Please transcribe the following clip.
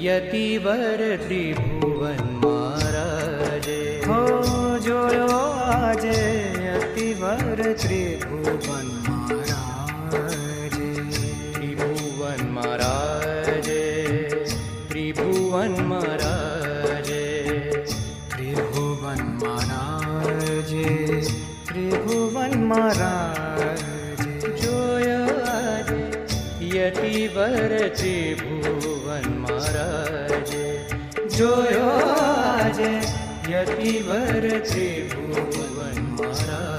યતિવર ત્રિભુવન મહારાજે હો જોયો આજે યતિવર ત્રિભુવન મહારાજે ત્રિભુવન મહારાજે ત્રિભુવન મહારાજે ત્રિભુવન મહારાજે ત્રિભુવન મહારાજે જોયો આજે યતિવર ત્રિભુવન મહારાજે જોયો આજે યતિવર ત્રિભુવન મહારાજ